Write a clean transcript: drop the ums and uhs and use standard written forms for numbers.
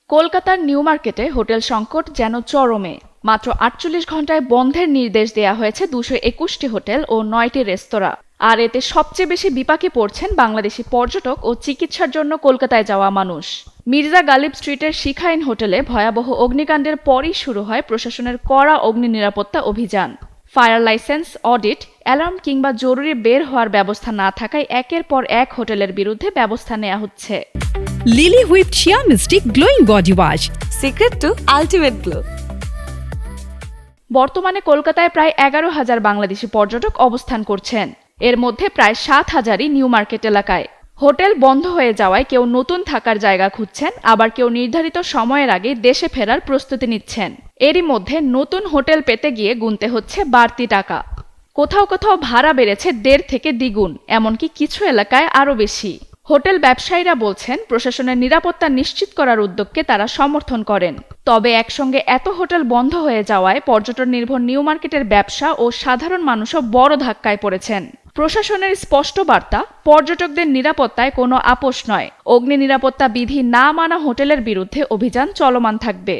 কলকাতার নিউ মার্কেটে হোটেল সংকট যেন চরমে। মাত্র ৪৮ ঘন্টায় বন্ধের নির্দেশ দেয়া হয়েছে ২২১টি হোটেল ও ৯টি রেস্তোরাঁ। আর এতে সবচেয়ে বেশি বিপাকে পড়ছেন বাংলাদেশি পর্যটক ও চিকিৎসার জন্য কলকাতায় যাওয়া মানুষ। মির্জা গালিব স্ট্রিটের শিখাইন হোটেলে ভয়াবহ অগ্নিকাণ্ডের পরই শুরু হয় প্রশাসনের কড়া অগ্নি নিরাপত্তা অভিযান। ফায়ার লাইসেন্স, অডিট, অ্যালার্ম কিংবা জরুরি বের হওয়ার ব্যবস্থা না থাকায় একের পর এক হোটেলের বিরুদ্ধে ব্যবস্থা নেওয়া হচ্ছে। Lily whipped shea mystic glowing body wash, secret to ultimate glow. বর্তমানে কলকাতায় প্রায় ১১,০০০ বাংলাদেশি পর্যটক অবস্থান করছেন। এর মধ্যে প্রায় ৭,০০০ই নিউ মার্কেট এলাকায়। হোটেল বন্ধ হয়ে যাওয়ায় কেউ নতুন থাকার জায়গা খুঁজছেন, আবার কেউ নির্ধারিত সময়ের আগে দেশে ফেরার প্রস্তুতি নিচ্ছেন। এরই মধ্যে নতুন হোটেল পেতে গিয়ে গুনতে হচ্ছে বাড়তি টাকা। কোথাও কোথাও ভাড়া বেড়েছে ১.৫ থেকে দ্বিগুণ, এমনকি কিছু এলাকায় আরও বেশি। হোটেল ব্যবসায়ীরা বলছেন প্রশাসনের নিরাপত্তা নিশ্চিত করার উদ্যোগকে তারা সমর্থন করেন। তবে একসঙ্গে এত হোটেল বন্ধ হয়ে যাওয়ায় পর্যটন নির্ভর নিউ মার্কেটের ব্যবসা ও সাধারণ মানুষও বড় ধাক্কায় পড়েছেন। প্রশাসনের স্পষ্ট বার্তা, পর্যটকদের নিরাপত্তায় কোনো আপোষ নয়। অগ্নি নিরাপত্তা বিধি না মানা হোটেলের বিরুদ্ধে অভিযান চলমান থাকবে।